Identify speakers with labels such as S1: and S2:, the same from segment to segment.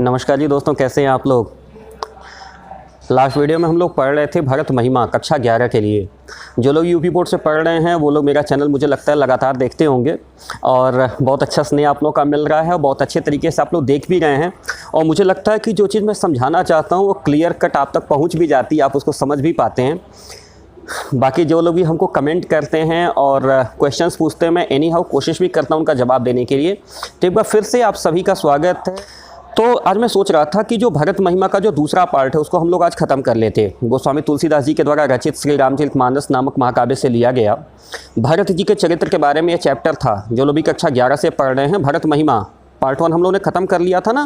S1: नमस्कार जी दोस्तों, कैसे हैं आप लोग। लास्ट वीडियो में हम लोग पढ़ रहे थे भरत महिमा कक्षा 11 के लिए। जो लोग यूपी बोर्ड से पढ़ रहे हैं वो लोग मेरा चैनल मुझे लगता है लगातार देखते होंगे और बहुत अच्छा स्नेह आप लोग का मिल रहा है और बहुत अच्छे तरीके से आप लोग देख भी रहे हैं। और मुझे लगता है कि जो चीज़ मैं समझाना चाहता हूँ वो क्लियर कट आप तक पहुँच भी जाती है, आप उसको समझ भी पाते हैं। बाकी जो लोग भी हमको कमेंट करते हैं और क्वेश्चंस पूछते हैं, मैं एनी हाउ कोशिश भी करता हूँ उनका जवाब देने के लिए। तो एक बार फिर से आप सभी का स्वागत है। तो आज मैं सोच रहा था कि जो भरत महिमा का जो दूसरा पार्ट है उसको हम लोग आज ख़त्म कर लेते। गोस्वामी तुलसीदास जी के द्वारा रचित श्री रामचरितमानस नामक महाकाव्य से लिया गया भरत जी के चरित्र के बारे में यह चैप्टर था। जो लोग भी कक्षा 11 से पढ़ रहे हैं, भरत महिमा पार्ट 1 हम लोगों ने ख़त्म कर लिया था ना,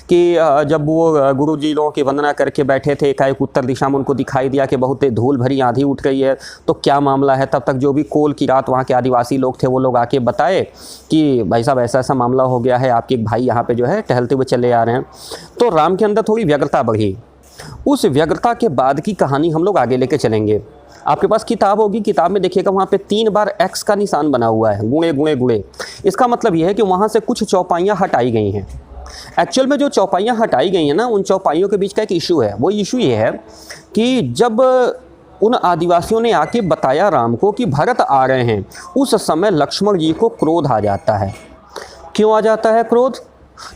S1: कि जब वो गुरु जी लोगों की वंदना करके बैठे थे, एकाएक उत्तर दिशा में उनको दिखाई दिया कि बहुत धूल भरी आंधी उठ गई है, तो क्या मामला है। तब तक जो भी कोल की रात वहाँ के आदिवासी लोग थे वो लोग आके बताए कि भाई साहब ऐसा ऐसा मामला हो गया है, आपके एक भाई यहाँ पे जो है टहलते हुए चले आ रहे हैं। तो राम के अंदर थोड़ी व्यग्रता बढ़ी। उस व्यग्रता के बाद की कहानी हम लोग आगे लेके चलेंगे। आपके पास किताब होगी, किताब में देखिएगा वहाँ पे 3 बार एक्स का निशान बना हुआ है, गुणे गुणे गुणे। इसका मतलब ये है कि वहाँ से कुछ चौपाइयाँ हटाई गई हैं। एक्चुअल में जो चौपाइयाँ हटाई गई हैं ना, उन चौपाइयों के बीच का एक इशू है। वो इशू ये है कि जब उन आदिवासियों ने आके बताया राम को कि भरत आ रहे हैं, उस समय लक्ष्मण जी को क्रोध आ जाता है। क्यों आ जाता है क्रोध?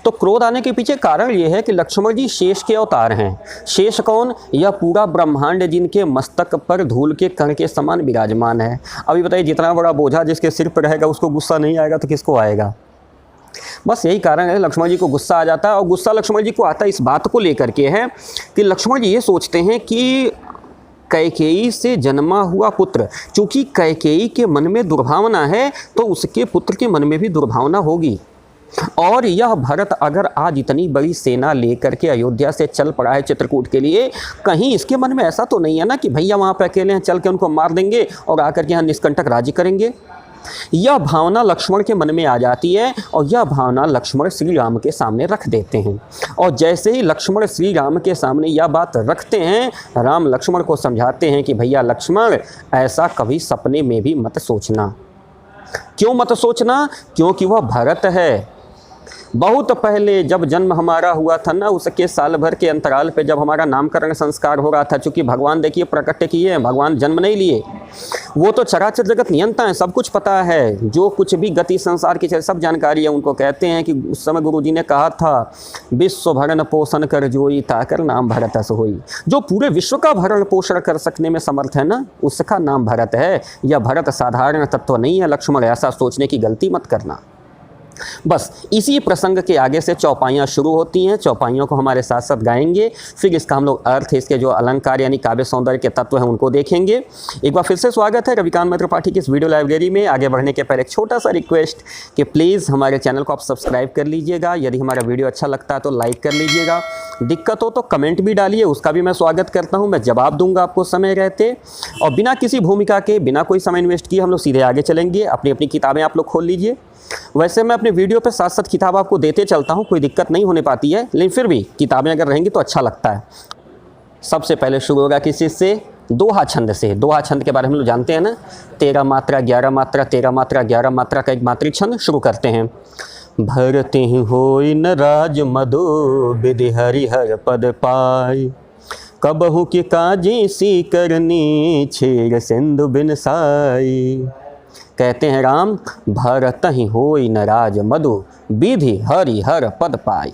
S1: तो क्रोध आने के पीछे कारण ये है कि लक्ष्मण जी शेष के अवतार हैं। शेष कौन? यह पूरा ब्रह्मांड जिनके मस्तक पर धूल के कण के समान विराजमान है। अभी बताइए, जितना बड़ा बोझा जिसके सिर पर रहेगा उसको गुस्सा नहीं आएगा तो किसको आएगा। बस यही कारण है, लक्ष्मण जी को गुस्सा आ जाता है। और गुस्सा लक्ष्मण जी को आता है इस बात को लेकर के है कि लक्ष्मण जी ये सोचते हैं कि कैकेयी से जन्मा हुआ पुत्र, चूँकि कैकेयी के मन में दुर्भावना है तो उसके पुत्र के मन में भी दुर्भावना होगी। और यह भरत अगर आज इतनी बड़ी सेना लेकर के अयोध्या से चल पड़ा है चित्रकूट के लिए, कहीं इसके मन में ऐसा तो नहीं है ना कि भैया वहाँ पे अकेले हैं, चल के उनको मार देंगे और आकर के यहाँ निष्कंटक राज्य करेंगे। यह भावना लक्ष्मण के मन में आ जाती है और यह भावना लक्ष्मण श्री राम के सामने रख देते हैं। और जैसे ही लक्ष्मण श्री राम के सामने यह बात रखते हैं, राम लक्ष्मण को समझाते हैं कि भैया लक्ष्मण, ऐसा कभी सपने में भी मत सोचना। क्यों मत सोचना? क्योंकि वह भरत है। बहुत पहले जब जन्म हमारा हुआ था ना, उसके साल भर के अंतराल पे जब हमारा नामकरण संस्कार हो रहा था, चूँकि भगवान देखिए प्रकट किए हैं, भगवान जन्म नहीं लिए, वो तो चराचर जगत नियंता है, सब कुछ पता है। जो कुछ भी गति संसार की सब जानकारी है उनको। कहते हैं कि उस समय गुरु जी ने कहा था, विश्व भरण पोषण कर जोई ताकर नाम भरत अस होई। जो पूरे विश्व का भरण पोषण कर सकने में समर्थ है ना, उसका नाम भरत है। यह भरत साधारण तत्व नहीं है लक्ष्मण, ऐसा सोचने की गलती मत करना। बस इसी प्रसंग के आगे से चौपाइयाँ शुरू होती हैं। चौपाइयों को हमारे साथ साथ गाएंगे, फिर इसका हम लोग अर्थ, इसके जो अलंकार यानी काव्य सौंदर्य के तत्व हैं उनको देखेंगे। एक बार फिर से स्वागत है रविकांत मैत्र पाठी की इस वीडियो लाइब्रेरी में। आगे बढ़ने के पहले एक छोटा सा रिक्वेस्ट कि प्लीज़ हमारे चैनल को आप सब्सक्राइब कर लीजिएगा। यदि हमारा वीडियो अच्छा लगता है तो लाइक कर लीजिएगा। दिक्कत हो तो कमेंट भी डालिए, उसका भी मैं स्वागत करता हूँ, मैं जवाब दूंगा आपको समय रहते। और बिना किसी भूमिका के, बिना कोई समय इन्वेस्ट किए हम लोग सीधे आगे चलेंगे। अपनी अपनी किताबें आप लोग खोल लीजिए। वैसे मैं अपने वीडियो पे साथ साथ किताब आपको देते चलता हूँ, कोई दिक्कत नहीं होने पाती है, लेकिन फिर भी किताबें अगर रहेंगी तो अच्छा लगता है। सबसे पहले शुरू होगा किस चीज़ से? दोहा छंद से। दोहा छंद के बारे में हम लोग जानते हैं ना, 13 मात्रा 11 मात्रा 13 मात्रा 11 मात्रा का एक मात्रिक छंद। शुरू करते हैं। भरते होई न राज मधु विधि हरिहर पद पाई, कबहु की काजी सी करनी क्षीर सिंधु बिन साई। कहते हैं राम, भरत ही होई न राज मधु विधि हरि हर पद पाई।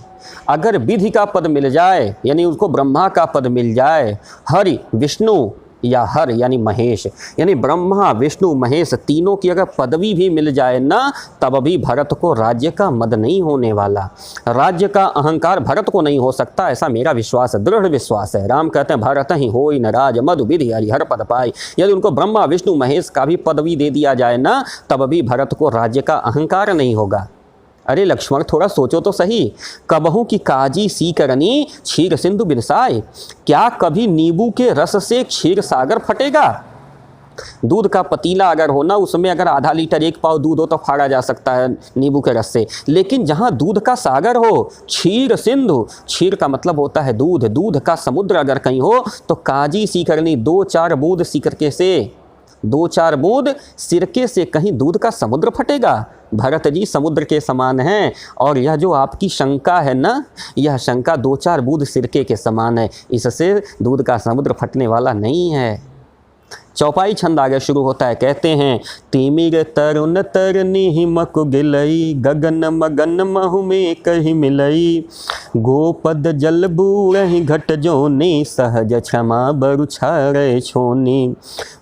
S1: अगर विधि का पद मिल जाए यानी उसको ब्रह्मा का पद मिल जाए, हरि विष्णु या हर यानी महेश, यानी ब्रह्मा विष्णु महेश तीनों की अगर पदवी भी मिल जाए ना, तब भी भरत को राज्य का मद नहीं होने वाला, राज्य का अहंकार भरत को नहीं हो सकता। ऐसा मेरा विश्वास है, दृढ़ विश्वास है। राम कहते हैं भरत ही होई न राज मधु विधि हरिहर पद पाई। यदि उनको ब्रह्मा विष्णु महेश का भी पदवी दे दिया जाए ना, तब भी भरत को राज्य का अहंकार नहीं होगा। अरे लक्ष्मण, थोड़ा सोचो तो सही। कबहू की काजी सी करनी क्षीर सिंधु बिरसाए। क्या कभी नींबू के रस से क्षीर सागर फटेगा? दूध का पतीला अगर हो ना, उसमें अगर आधा लीटर 1 पाव दूध हो तो फाड़ा जा सकता है नींबू के रस से। लेकिन जहाँ दूध का सागर हो, क्षीर सिंधु, क्षीर का मतलब होता है दूध, दूध का समुद्र अगर कहीं हो तो काजी सी करनी 2-4 बूंद सी करके से दो चार बूंद सिरके से कहीं दूध का समुद्र फटेगा। भरत जी समुद्र के समान हैं, और यह जो आपकी शंका है ना, यह शंका दो चार बूंद सिरके के समान है, इससे दूध का समुद्र फटने वाला नहीं है। चौपाई छंद आगे शुरू होता है, कहते हैं तिमिर तरुण तरनी हिमक गिलई, गगन मगन महु में कही मिलई, गोपद जल बूढ़ी घट जोनी, सहज क्षमा बरु छारे छोनी,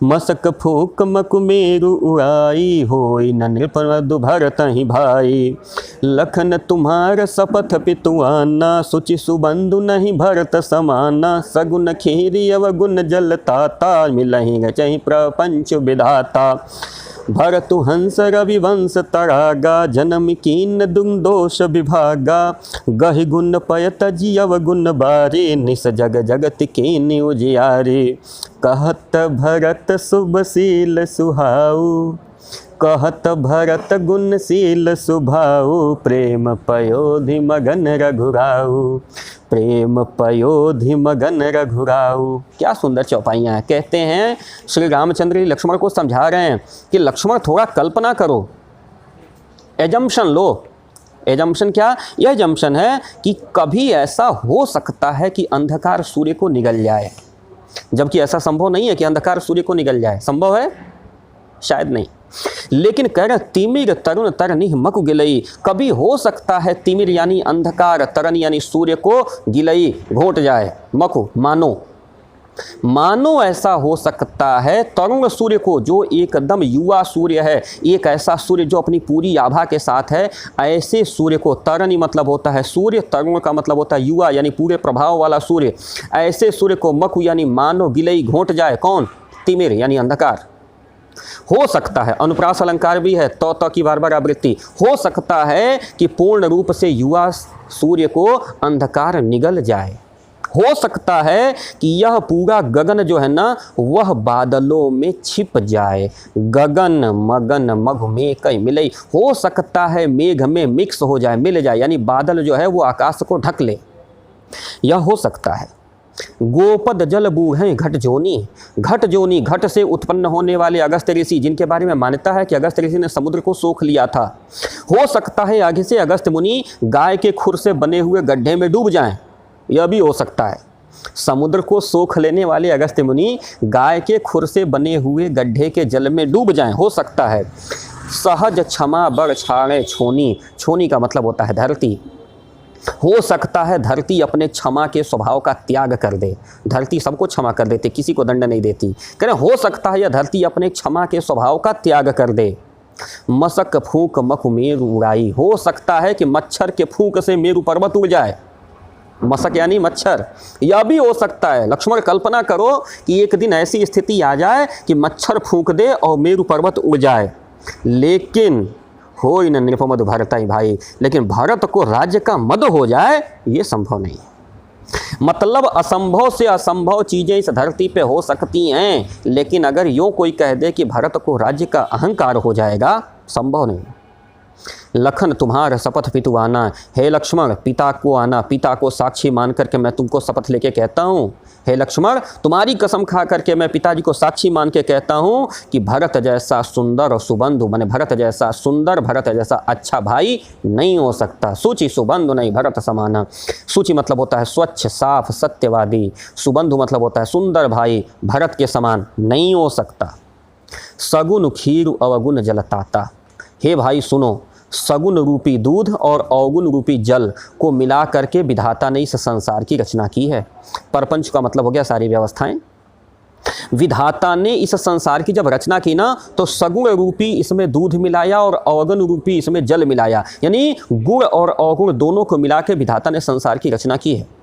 S1: मसक फूक मक मेरु उड़ाई, होई न नृपमधु भरत ही भाई, लखन तुम्हार सपथ पितुआना, सुचि सुबंधु नहीं भरत समाना, सगुन खीरी अवगुण जल ताता, मिलहि चहि प्रपंच विधाता, भरतु हंस रविवंश तरागा, जन्म कीन दुम दोष विभागा, गहि गुण पयत जी अवगुण बारे, निस जग जगत कीन उजियारे, कहत भरत शुभशील सुहाऊ, कहत भरत गुणशील सुभाऊ, प्रेम पयोधि मगन रघुराऊ, प्रेम पयोधि मगन रघुराऊ। क्या सुंदर चौपाइयाँ हैं। कहते हैं श्री रामचंद्र लक्ष्मण को समझा रहे हैं कि लक्ष्मण थोड़ा कल्पना करो, एजम्पशन लो। एजम्पशन क्या? यह एजम्पशन है कि कभी ऐसा हो सकता है कि अंधकार सूर्य को निगल जाए, जबकि ऐसा संभव नहीं है कि अंधकार सूर्य को निगल जाए। संभव है? शायद नहीं। लेकिन कह रहे तिमिर तरुण तरनी मकु गिलई, कभी हो सकता है तिमिर यानी अंधकार, तरन यानी सूर्य को, गिलई घोट जाए, मकु मानो ऐसा हो सकता है तरुण सूर्य को, जो एकदम युवा सूर्य है, एक ऐसा सूर्य जो अपनी पूरी आभा के साथ है, ऐसे सूर्य को, तरनी मतलब होता है सूर्य, तरुण का मतलब होता है युवा यानी पूरे प्रभाव वाला सूर्य, ऐसे सूर्य को मकु यानी मानो गिलई घोट जाए। कौन? तिमिर यानी अंधकार। हो सकता है, अनुप्रास अलंकार भी है, तो की बार बार आवृत्ति, हो सकता है कि पूर्ण रूप से युवा सूर्य को अंधकार निगल जाए। हो सकता है कि यह पूरा गगन जो है ना, वह बादलों में छिप जाए। गगन मगन मघ में कई मिलई, हो सकता है मेघ में मिक्स हो जाए, मिल जाए, यानी बादल जो है वो आकाश को ढक ले, यह हो सकता है। गोपद जल बूढ़े घट जोनी, घट जोनी घट से उत्पन्न होने वाले अगस्त्य ऋषि, जिनके बारे में मान्यता है कि अगस्त्य ऋषि ने समुद्र को सोख लिया था। हो सकता है आगे से अगस्त्य मुनि गाय के खुर से बने हुए गड्ढे में डूब जाएं, यह भी हो सकता है। समुद्र को सोख लेने वाले अगस्त्य मुनि गाय के खुर से बने हुए गड्ढे के जल में डूब जाएं, हो सकता है। सहज क्षमा बड़ छाड़े छोनी, छोनी का मतलब होता है धरती। हो सकता है धरती अपने क्षमा के स्वभाव का त्याग कर दे। धरती सबको क्षमा कर देती, किसी को दंड नहीं देती। कह रहे हो सकता है यह धरती अपने क्षमा के स्वभाव का त्याग कर दे। मसक फूंक मख मेरु उड़ाई, हो सकता है कि मच्छर के फूंक से मेरु पर्वत उड़ जाए। मसक यानी मच्छर, यह भी हो सकता है। लक्ष्मण कल्पना करो कि एक दिन ऐसी स्थिति आ जाए कि मच्छर फूंक दे और मेरु पर्वत उड़ जाए, लेकिन हो ही न नृपमधु भरत ही भाई, लेकिन भरत को राज्य का मद हो जाए, ये संभव नहीं है। मतलब असंभव से असंभव चीज़ें इस धरती पे हो सकती हैं, लेकिन अगर यूँ कोई कह दे कि भरत को राज्य का अहंकार हो जाएगा, संभव नहीं। लखन तुम्हार शपथ पितु आना, हे लक्ष्मण पिता को आना, पिता को साक्षी मान करके मैं तुमको शपथ लेके कहता हूँ, हे लक्ष्मण तुम्हारी कसम खा करके मैं पिताजी को साक्षी मान के कहता हूँ कि भरत जैसा सुंदर और सुबंधु, माने भरत जैसा सुंदर, भरत जैसा अच्छा भाई नहीं हो सकता। सुचि सुबंधु नहीं भरत समाना। सुचि मतलब होता है स्वच्छ साफ सत्यवादी, सुबंधु मतलब होता है सुंदर भाई, भरत के समान नहीं हो सकता। सगुन खीरु अवगुण जलताता, हे भाई सुनो, सगुन रूपी दूध और अवगुण रूपी जल को मिला करके विधाता ने इस संसार की रचना की है। परपंच का मतलब हो गया सारी व्यवस्थाएं। विधाता ने इस संसार की जब रचना की ना, तो सगुण रूपी इसमें दूध मिलाया और अवगुण रूपी इसमें जल मिलाया, यानी गुण और अवगुण दोनों को मिला के विधाता ने संसार की रचना की है।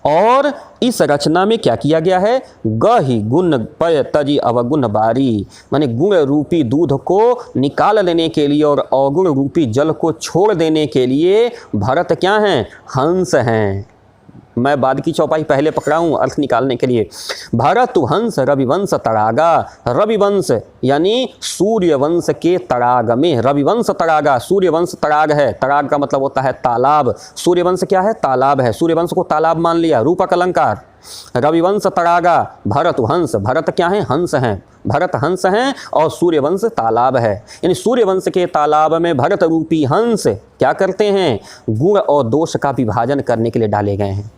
S1: और इस रचना में क्या किया गया है? गहि गुण पय तजी अवगुण बारी, माने गुण रूपी दूध को निकाल लेने के लिए और अवगुण रूपी जल को छोड़ देने के लिए भरत क्या हैं? हंस हैं। मैं बाद की चौपाई पहले पकड़ा हूँ अर्थ निकालने के लिए। भरत हंस रविवंश तड़ागा, रविवंश यानी सूर्यवंश के तड़ाग में, रविवंश तड़ागा, सूर्यवंश तड़ाग है, तड़ाग का मतलब होता है तालाब, सूर्यवंश क्या है? तालाब है, सूर्यवंश को तालाब मान लिया, रूपक अलंकार। रविवंश तड़ागा भरत हंस, भरत क्या है? हंस हैं, भरत हंस हैं। और सूर्यवंश तालाब है, यानी सूर्यवंश के तालाब में भरत रूपी हंस क्या करते हैं? गुण और दोष का विभाजन करने के लिए डाले गए हैं।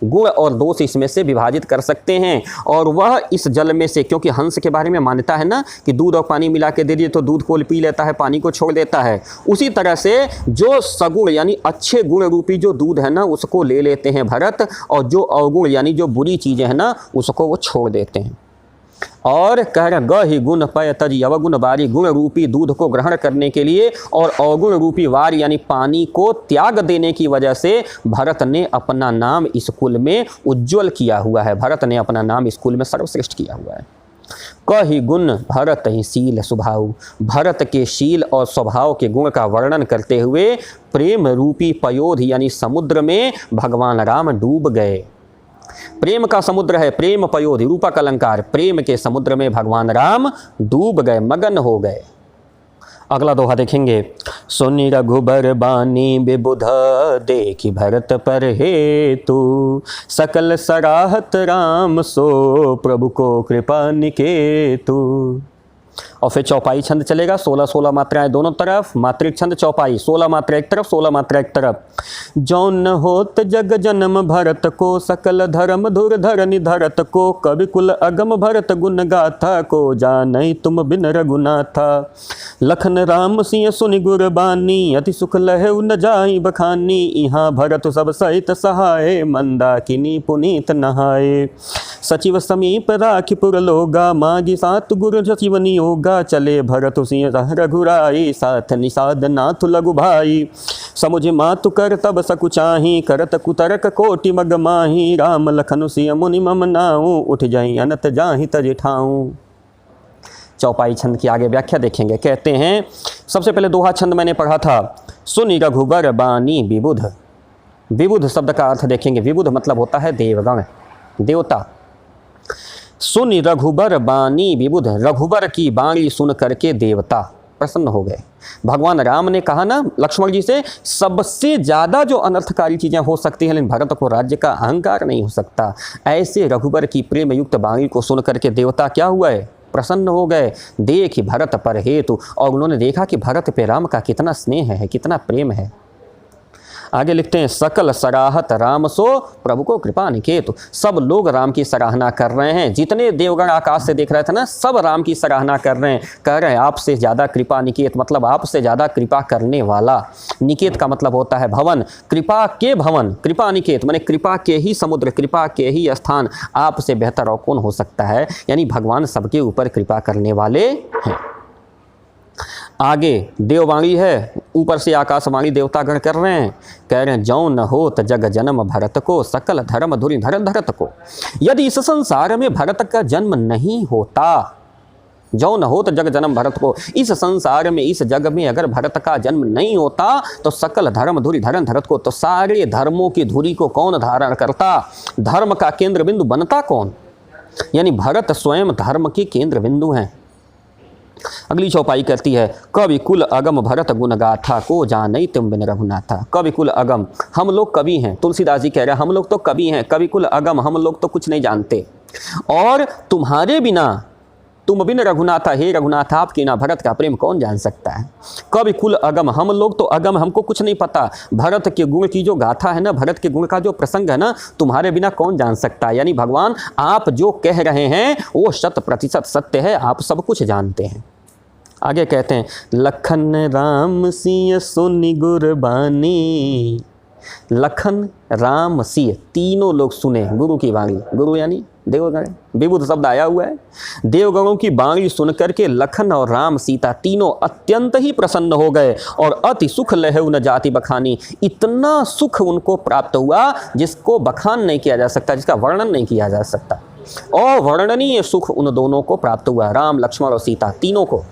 S1: गुण और दोष इसमें से विभाजित कर सकते हैं, और वह इस जल में से, क्योंकि हंस के बारे में मान्यता है ना कि दूध और पानी मिला के दे दिए तो दूध को पी लेता है, पानी को छोड़ देता है। उसी तरह से जो सगुण यानी अच्छे गुण रूपी जो दूध है ना उसको ले लेते हैं भरत, और जो अवगुण यानी जो बुरी चीज़ें हैं ना उसको वो छोड़ देते हैं। और कह रहे ग ही गुण पय तज अवगुण वारी, गुण रूपी दूध को ग्रहण करने के लिए और अवगुण रूपी वार यानी पानी को त्याग देने की वजह से भरत ने अपना नाम इस कुल में उज्ज्वल किया हुआ है। भरत ने अपना नाम इस कुल में सर्वश्रेष्ठ किया हुआ है। कहि गुण भरत ही शील स्वभाव, भरत के शील और स्वभाव के गुण का वर्णन करते हुए प्रेम रूपी पयोध यानी समुद्र में भगवान राम डूब गए। प्रेम का समुद्र है, प्रेम पयोधि रूपक अलंकार, प्रेम के समुद्र में भगवान राम डूब गए, मगन हो गए। अगला दोहा देखेंगे। सुनि रघुबर बानी विबुध, देखि भरत पर हेतु, सकल सराहत राम सो, प्रभु को कृपा निकेतु। और फिर चौपाई छंद चलेगा, 16-16 मात्राएं दोनों तरफ, मात्रिक छंद चौपाई, 16 मात्रा एक तरफ 16 मात्रा एक तरफ। जौन होत जग जन्म भरत को, सकल धर्म धुर धरनि धरत को, कवि कुल अगम भरत गुण गाथा को, जानई तुम बिन रघुनाथा। लखन राम सिंह सुनि गुर बानी, अति सुख लहु न जाई बखानी, इहाँ भरत सब सहित सहाय, मंदाकिनी पुनीत नहाए। सचिव समीप राखि पुर लोगा, मागी सात गुरु सचिव नियोगा, चले भरत सिंह रघुराई, साथ निषाद नाथ लघु भाई। समुझ मातु कर तब सकुचाही, करत कुतरक कोटि मग माही, राम लखन सिंह मुनि मम नाऊ, उठ जाई अनत जाहि तज ठाऊं। चौपाई छंद की आगे व्याख्या देखेंगे। कहते हैं सबसे पहले दोहा छंद मैंने पढ़ा था, सुनि रघुबर बानी विबुध। विबुध शब्द का अर्थ देखेंगे, विबुध मतलब होता है देवगण, देवता। सुनि रघुबर बानी विबुध, रघुबर की बाणी सुन करके देवता प्रसन्न हो गए। भगवान राम ने कहा ना लक्ष्मण जी से, सबसे ज़्यादा जो अनर्थकारी चीज़ें हो सकती हैं लेकिन भरत को राज्य का अहंकार नहीं हो सकता। ऐसे रघुबर की प्रेम युक्त बाणी को सुन करके देवता क्या हुआ है? प्रसन्न हो गए। देखि भरत पर हेतु, और उन्होंने देखा कि भरत पे राम का कितना स्नेह है, कितना प्रेम है। आगे लिखते हैं, सकल सराहत राम सो, प्रभु को कृपा निकेतु। सब लोग राम की सराहना कर रहे हैं, जितने देवगण आकाश से देख रहे थे ना सब राम की सराहना कर रहे हैं। कह रहे हैं आपसे ज़्यादा कृपा निकेत, मतलब आपसे ज़्यादा कृपा करने वाला। निकेत का मतलब होता है भवन, कृपा के भवन, कृपा निकेत माने कृपा के ही समुद्र, कृपा के ही स्थान। आपसे बेहतर और कौन हो सकता है? यानी भगवान सबके ऊपर कृपा करने वाले हैं। आगे देववाणी है, ऊपर से आकाशवाणी देवतागण कर रहे हैं। कह रहे हैं, जौ न होत जग जन्म भरत को, सकल धर्म धुरि धरन धरत को। यदि इस संसार में भरत का जन्म नहीं होता, जौ न होत जग जन्म भरत को, इस संसार में इस जग में अगर भरत का जन्म नहीं होता तो सकल धर्म धुरि धरन धरत को, तो सारे धर्मों की धुरी को कौन धारण करता? धर्म का केंद्र बिंदु बनता कौन? यानी भरत स्वयं धर्म के केंद्र बिंदु हैं। अगली चौपाई कहती है, कवि कुल अगम भरत गुण गाथा को, जानई तुम बिन रघुनाथा। कवि कुल अगम, हम लोग कवि हैं। तुलसीदास जी कह रहे हैं हम लोग तो कवि हैं, कवि कुल अगम, हम लोग तो कुछ नहीं जानते, और तुम्हारे बिना, तुम बिन रघुनाथा, हे रघुनाथ आपके ना भरत का प्रेम कौन जान सकता है। कवि कुल अगम, हम लोग तो अगम, हमको कुछ नहीं पता। भरत के गुण की जो गाथा है ना, भरत के गुण का जो प्रसंग है ना, तुम्हारे बिना कौन जान सकता है। यानी भगवान आप जो कह रहे हैं वो 100% सत्य है, आप सब कुछ जानते हैं। आगे कहते हैं, लखन राम सिंह सुनि गुर बानी। लखन राम सिंह तीनों लोग सुने गुरु की वाणी, गुरु यानी देवगण, विबुध शब्द आया हुआ है। देवगणों की वाणी सुन करके लखन और राम सीता तीनों अत्यंत ही प्रसन्न हो गए, और अति सुख लहु न जाति बखानी। इतना सुख उनको प्राप्त हुआ जिसको बखान नहीं किया जा सकता, जिसका वर्णन नहीं किया जा सकता। अवर्णनीय सुख उन दोनों को प्राप्त हुआ, राम लक्ष्मण और सीता तीनों को।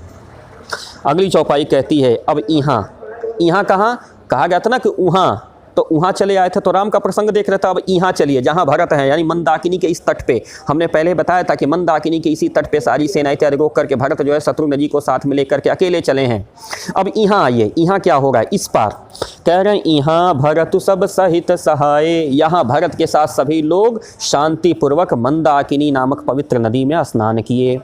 S1: अगली चौपाई कहती है, अब यहाँ कहाँ कहा गया था ना कि वहाँ, तो वहाँ चले आए थे तो राम का प्रसंग देख रहे थे। अब यहाँ चलिए जहाँ भरत है, यानी मंदाकिनी के इस तट पे। हमने पहले बताया था कि मंदाकिनी के इसी तट पे सारी सेना इत्यादि रोक करके भरत जो है शत्रुघ्न जी को साथ में लेकर के अकेले चले हैं। अब यहाँ आइए, यहाँ क्या होगा इस पार। कह रहे हैं यहाँ भरत सब सहित सहाय, यहाँ भरत के साथ सभी लोग शांति पूर्वक मंदाकिनी नामक पवित्र नदी में स्नान किए।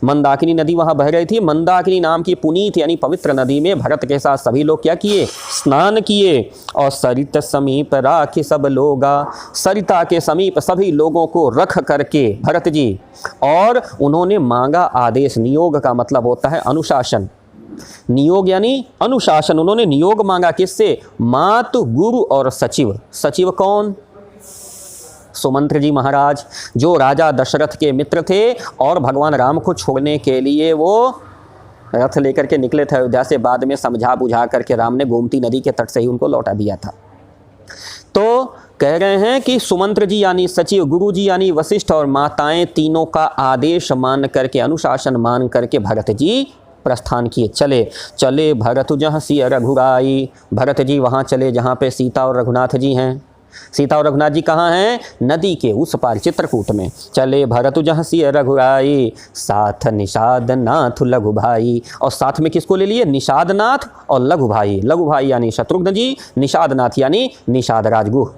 S1: मंदाकिनी नदी वहाँ बह रही थी। मंदाकिनी नाम की पुनीत यानी पवित्र नदी में भरत के साथ सभी लोग क्या किए? स्नान किए। और सरित समीप राखी सब लोगा, सरिता के समीप सभी लोगों को रख करके भरत जी, और उन्होंने मांगा आदेश। नियोग का मतलब होता है अनुशासन, नियोग यानी अनुशासन। उन्होंने नियोग मांगा किससे? मातु, गुरु और सचिव। सचिव कौन? सुमंत्र जी महाराज, जो राजा दशरथ के मित्र थे और भगवान राम को छोड़ने के लिए वो रथ लेकर के निकले थे अयोध्या से। बाद में समझा बुझा करके राम ने गोमती नदी के तट से ही उनको लौटा दिया था। तो कह रहे हैं कि सुमंत्र जी यानी सचिव, गुरु जी यानी वशिष्ठ और माताएं तीनों का आदेश मान करके, अनुशासन मान करके भरत जी प्रस्थान किए। चले भरत जहाँ सिय रघुराई, भरत जी वहाँ चले जहाँ पे सीता और रघुनाथ जी हैं। सीता और रघुनाथ जी कहाँ हैं? नदी के उस पार चित्रकूट में। चले भरत जहाँ सिय रघुराई, साथ निषाद नाथ लघु भाई। और साथ में किसको ले लिए? निषाद नाथ और लघु भाई। लघु भाई यानी शत्रुघ्न जी, निषाद नाथ यानी निषाद राजगुह,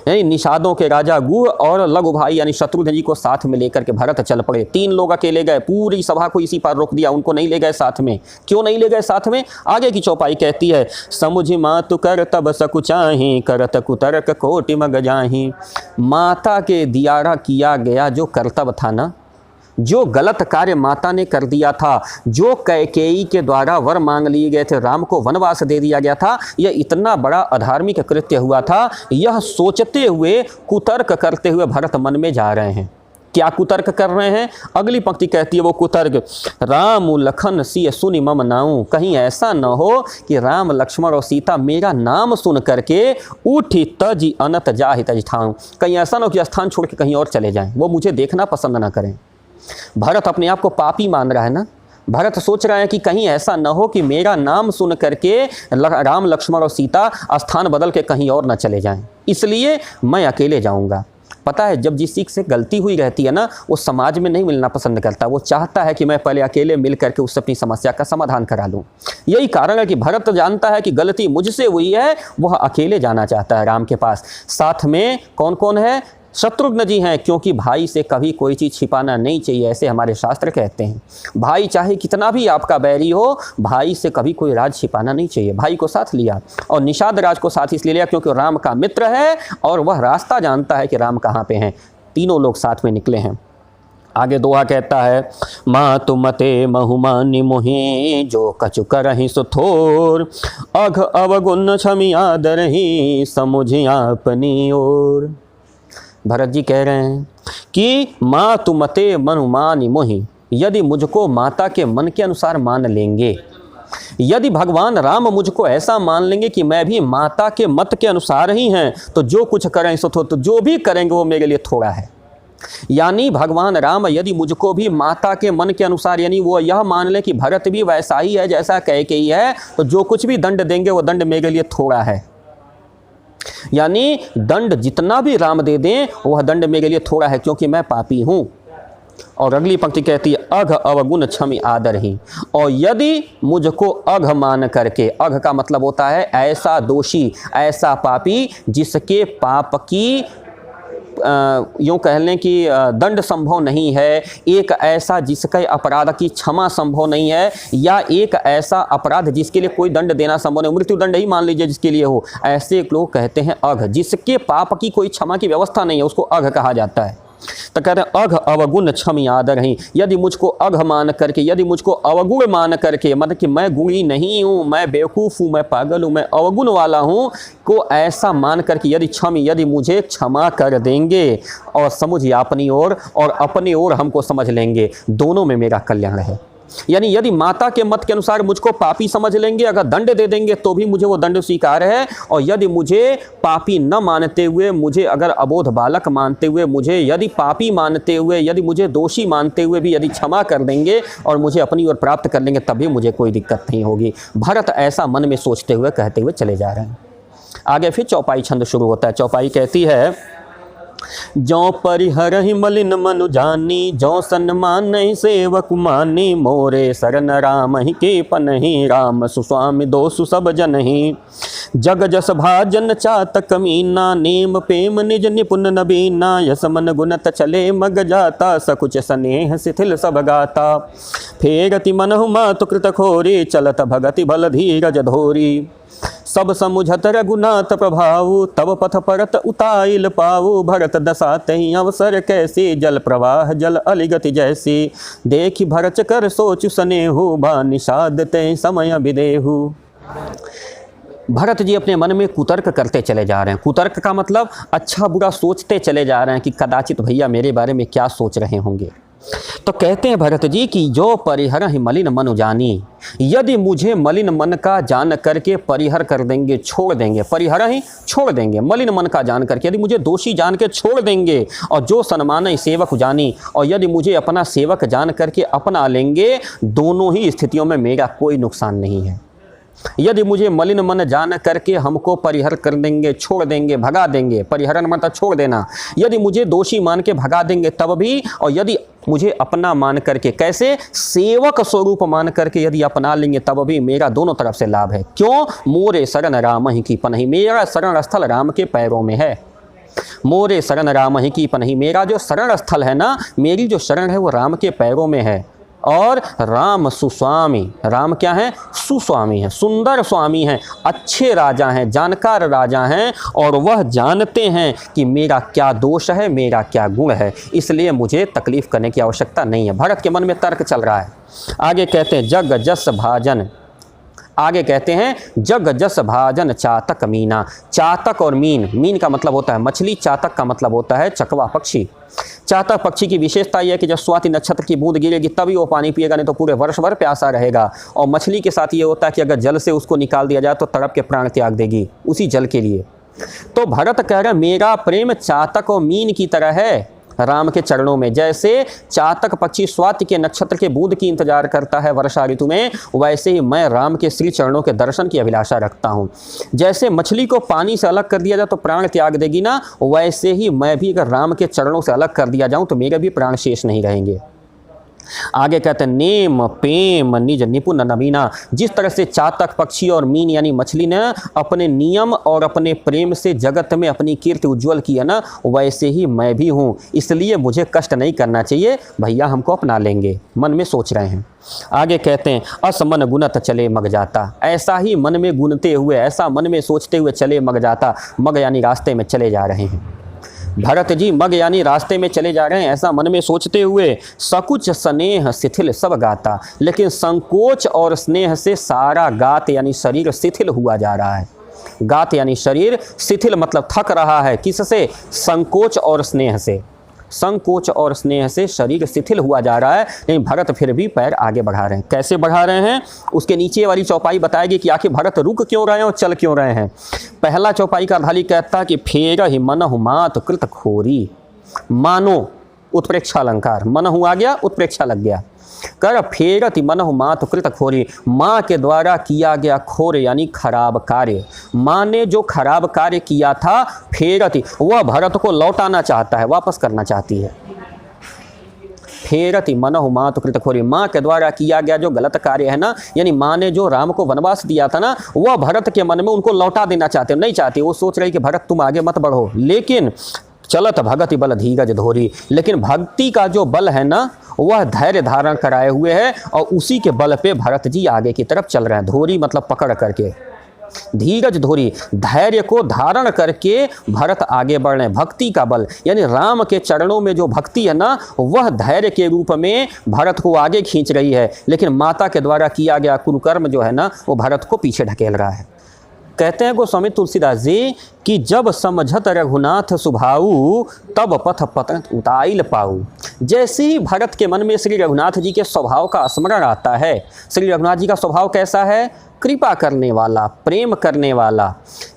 S1: यानी निषादों के राजा गुह, और लघु भाई यानी शत्रुघ्न जी को साथ में लेकर के भरत चल पड़े। 3 लोग अकेले गए, पूरी सभा को इसी पर रोक दिया, उनको नहीं ले गए साथ में। क्यों नहीं ले गए साथ में? आगे की चौपाई कहती है, समुझ मातु कर तब सकुचाही, करत कुतर्क कोटि मग जाही। माता के दियारा किया गया जो कर्तव्य था ना, जो गलत कार्य माता ने कर दिया था, जो कैकेयी के द्वारा वर मांग लिए गए थे, राम को वनवास दे दिया गया था, यह इतना बड़ा अधार्मिक कृत्य हुआ था। यह सोचते हुए, कुतर्क करते हुए भरत मन में जा रहे हैं। क्या कुतर्क कर रहे हैं? अगली पंक्ति कहती है वो कुतर्क, राम लखन सिय सुनि मम नाऊ। कहीं ऐसा न हो कि राम लक्ष्मण और सीता मेरा नाम सुन करके उठी तजी अनत जाहि तज ठाऊं। कहीं ऐसा न हो कि स्थान छोड़ के कहीं और चले जाएं, वो मुझे देखना पसंद ना करें। भरत अपने आप को पापी मान रहा है ना। भरत सोच रहा है कि कहीं ऐसा न हो कि मेरा नाम सुन करके राम लक्ष्मण और सीता स्थान बदल के कहीं और न चले जाएं, इसलिए मैं अकेले जाऊंगा। पता है, जब जिस चीज़ से गलती हुई रहती है ना, वो समाज में नहीं मिलना पसंद करता। वो चाहता है कि मैं पहले अकेले मिल करके उससे अपनी समस्या का समाधान करा लूँ। यही कारण है कि भरत जानता है कि गलती मुझसे हुई है, वह अकेले जाना चाहता है राम के पास। साथ में कौन कौन है? शत्रुघ्न जी हैं, क्योंकि भाई से कभी कोई चीज़ छिपाना नहीं चाहिए, ऐसे हमारे शास्त्र कहते हैं। भाई चाहे कितना भी आपका बैरी हो, भाई से कभी कोई राज छिपाना नहीं चाहिए। भाई को साथ लिया, और निषाद राज को साथ इसलिए लिया क्योंकि राम का मित्र है और वह रास्ता जानता है कि राम कहाँ पे हैं। तीनों लोग साथ में निकले हैं। आगे दोहा कहता है, माँ तुमते महुमानी मोहि, जो कछु करहि सो थोर, अघ अवगुण क्षमी आदरहि, समुझिया अपनी ओर। भरत जी कह रहे हैं कि माँ तुमते मनुमानी मोहि, यदि मुझको माता के मन के अनुसार मान लेंगे, यदि भगवान राम मुझको ऐसा मान लेंगे कि मैं भी माता के मत के अनुसार ही हैं, तो जो कुछ करें सो तो जो भी करेंगे वो मेरे लिए थोड़ा है। यानी भगवान राम यदि मुझको भी माता के मन के अनुसार, यानी वो यह मान लें कि भरत भी वैसा ही है जैसा कैकेयी है, तो जो कुछ भी दंड देंगे वो दंड मेरे लिए थोड़ा है। यानी दंड जितना भी राम दे दें वह दंड मेरे लिए थोड़ा है, क्योंकि मैं पापी हूँ। और अगली पंक्ति कहती है, अघ अवगुण क्षमि आदर ही। और यदि मुझको अघ मान करके, अघ का मतलब होता है ऐसा दोषी, ऐसा पापी जिसके पाप की यूँ कह लें कि दंड संभव नहीं है, एक ऐसा जिसके अपराध की क्षमा संभव नहीं है, या एक ऐसा अपराध जिसके लिए कोई दंड देना संभव नहीं, मृत्यु दंड ही मान लीजिए जिसके लिए हो, ऐसे लोग कहते हैं अघ। जिसके पाप की कोई क्षमा की व्यवस्था नहीं है उसको अघ कहा जाता है। तो कहते हैं अघ अवगुण क्षमि आदर ही। यदि मुझको अघ मान करके, यदि मुझको अवगुण मान करके, मतलब कि मैं गुणी नहीं हूँ, मैं बेवकूफ़ हूँ, मैं पागल हूँ, मैं अवगुण वाला हूँ, को ऐसा मान करके यदि क्षमि, यदि मुझे क्षमा कर देंगे और समझिए अपनी ओर, और अपनी ओर हमको समझ लेंगे, दोनों में मेरा कल्याण है। यानी यदि माता के मत के अनुसार मुझको पापी समझ लेंगे, अगर दंड दे देंगे तो भी मुझे वो दंड स्वीकार है, और यदि मुझे पापी न मानते हुए, मुझे अगर अबोध बालक मानते हुए, मुझे यदि पापी मानते हुए, यदि मुझे दोषी मानते हुए भी यदि क्षमा कर देंगे और मुझे अपनी ओर प्राप्त कर लेंगे, तभी मुझे कोई दिक्कत नहीं होगी। भरत ऐसा मन में सोचते हुए, कहते हुए चले जा रहे हैं। आगे फिर चौपाई छंद शुरू होता है। चौपाई कहती है, जौ परिहरहि मलिन मनु जानी, जौ सन्मान सेवक मानी, मोरे शरण राम ही के पनहि, राम सुस्वामी दोषु सब जनहि। जग जस भाजन चातक मीना, नेम प्रेम निज निपुण नबीना, यस मन गुणत चले मग जाता, सकुच स्नेह शिथिल सब गाता। फेरति मनहु मातु कृत खोरी, चलत भगति भल धीरज धोरी। सब समुझत रघुनाथ प्रभाऊ, तब पथ परत उताइल पाऊ। भरत दशा तहि अवसर कैसी, जल प्रवाह जल अलिगति जैसी। देखि भरत कर सोचु सनेहु, बा निषाद तहि समय विदेहु। भरत जी अपने मन में कुतर्क करते चले जा रहे हैं। कुतर्क का मतलब अच्छा बुरा सोचते चले जा रहे हैं कि कदाचित भैया मेरे बारे में क्या सोच रहे होंगे। तो कहते हैं भरत जी कि जो परिहर ही मलिन मन जानी, यदि मुझे मलिन मन का जान करके परिहर कर देंगे, छोड़ देंगे, परिहर ही छोड़ देंगे, मलिन मन का जान करके यदि मुझे दोषी जान के छोड़ देंगे, और जो सन्मान सेवक जानी, और यदि मुझे अपना सेवक जान करके अपना लेंगे, दोनों ही स्थितियों में मेरा कोई नुकसान नहीं है। यदि मुझे मलिन मन जान करके हमको परिहर कर देंगे, छोड़ देंगे, भगा देंगे, परिहरण मतलब छोड़ देना, यदि मुझे दोषी मान के भगा देंगे तब भी, और यदि मुझे अपना मान करके, कैसे, सेवक स्वरूप मान करके यदि अपना लेंगे तब भी मेरा दोनों तरफ से लाभ है। क्यों? मोरे शरण राम ही की पनहि, मेरा शरण स्थल राम के पैरों में है। मोरे शरण राम ही की पनहि, मेरा जो शरण स्थल है ना, मेरी जो शरण है वो राम के पैरों में है। और राम सुस्वामी, राम क्या है? सुस्वामी है, सुंदर स्वामी हैं, अच्छे राजा हैं, जानकार राजा हैं, और वह जानते हैं कि मेरा क्या दोष है, मेरा क्या गुण है, इसलिए मुझे तकलीफ़ करने की आवश्यकता नहीं है। भरत के मन में तर्क चल रहा है। आगे कहते हैं जग जस भाजन, आगे कहते हैं जग जस भाजन चातक मीना। चातक और मीन, मीन का मतलब होता है मछली, चातक का मतलब होता है चकवा पक्षी। चातक पक्षी की विशेषता यह है कि जब स्वाति नक्षत्र की बूंद गिरेगी तभी वो पानी पिएगा, नहीं तो पूरे वर्ष भर प्यासा रहेगा। और मछली के साथ ये होता है कि अगर जल से उसको निकाल दिया जाए तो तड़प के प्राण त्याग देगी उसी जल के लिए। तो भरत कह रहे मेरा प्रेम चातक और मीन की तरह है राम के चरणों में। जैसे चातक पक्षी स्वाति के नक्षत्र के बूंद की इंतजार करता है वर्षा ऋतु में, वैसे ही मैं राम के श्री चरणों के दर्शन की अभिलाषा रखता हूँ। जैसे मछली को पानी से अलग कर दिया जाए तो प्राण त्याग देगी ना, वैसे ही मैं भी अगर राम के चरणों से अलग कर दिया जाऊँ तो मेरे भी प्राण शेष नहीं रहेंगे। आगे कहते हैं नेम प्रेम निज निपुण नवीना। जिस तरह से चातक पक्षी और मीन यानी मछली ने अपने नियम और अपने प्रेम से जगत में अपनी कीर्ति उज्ज्वल की है ना, वैसे ही मैं भी हूँ, इसलिए मुझे कष्ट नहीं करना चाहिए, भैया हमको अपना लेंगे, मन में सोच रहे हैं। आगे कहते हैं असमन गुणत चले मग जाता। ऐसा ही मन में गुनते हुए, ऐसा मन में सोचते हुए चले मग जाता। मग यानी रास्ते में चले जा रहे हैं भरत जी, मग यानी रास्ते में चले जा रहे हैं, ऐसा मन में सोचते हुए। सकुच स्नेह शिथिल सब गाता, लेकिन संकोच और स्नेह से सारा गात यानी शरीर शिथिल हुआ जा रहा है। गात यानी शरीर, शिथिल मतलब थक रहा है। किससे? संकोच और स्नेह से। संकोच और स्नेह से शरीर शिथिल हुआ जा रहा है, लेकिन भरत फिर भी पैर आगे बढ़ा रहे हैं। कैसे बढ़ा रहे हैं? उसके नीचे वाली चौपाई बताएगी कि आखिर भरत रुक क्यों रहे हैं और चल क्यों रहे हैं। पहला चौपाई का अर्धाली कहता है कि फेर ही मनहु मात कृत खोरी। मानो उत्प्रेक्षा अलंकार, मनहु आ गया, उत्प्रेक्षा लग गया। कर फेरति मनहु मात कृत खोरी, माँ के द्वारा किया गया खोर यानी खराब कार्य। माँ ने जो खराब कार्य किया था, फेरति, वह भरत को लौटाना चाहता है, वापस करना चाहती है। फेरति मनहु मात कृत खोरी, माँ के द्वारा किया गया जो गलत कार्य है ना, यानी माँ ने जो राम को वनवास दिया था ना, वह भरत के मन में उनको लौटा देना चाहते, नहीं चाहती। वो सोच रही कि भरत तुम आगे मत बढ़ो, लेकिन चलत भगति बल धीरज धोरी, लेकिन भक्ति का जो बल है ना, वह धैर्य धारण कराए हुए है, और उसी के बल पे भरत जी आगे की तरफ चल रहे हैं। धोरी मतलब पकड़ करके, धीरज धोरी, धैर्य को धारण करके भरत आगे बढ़ रहे हैं। भक्ति का बल यानी राम के चरणों में जो भक्ति है ना, वह धैर्य के रूप में भरत को आगे खींच रही है, लेकिन माता के द्वारा किया गया कुकर्म जो है ना, वो भरत को पीछे ढकेल रहा है। कहते हैं गोस्वामी तुलसीदास जी कि जब समझत रघुनाथ सुभाऊ, तब पथ पतन उताइल पाऊ। जैसे ही भरत के मन में श्री रघुनाथ जी के स्वभाव का स्मरण आता है, श्री रघुनाथ जी का स्वभाव कैसा है? कृपा करने वाला, प्रेम करने वाला,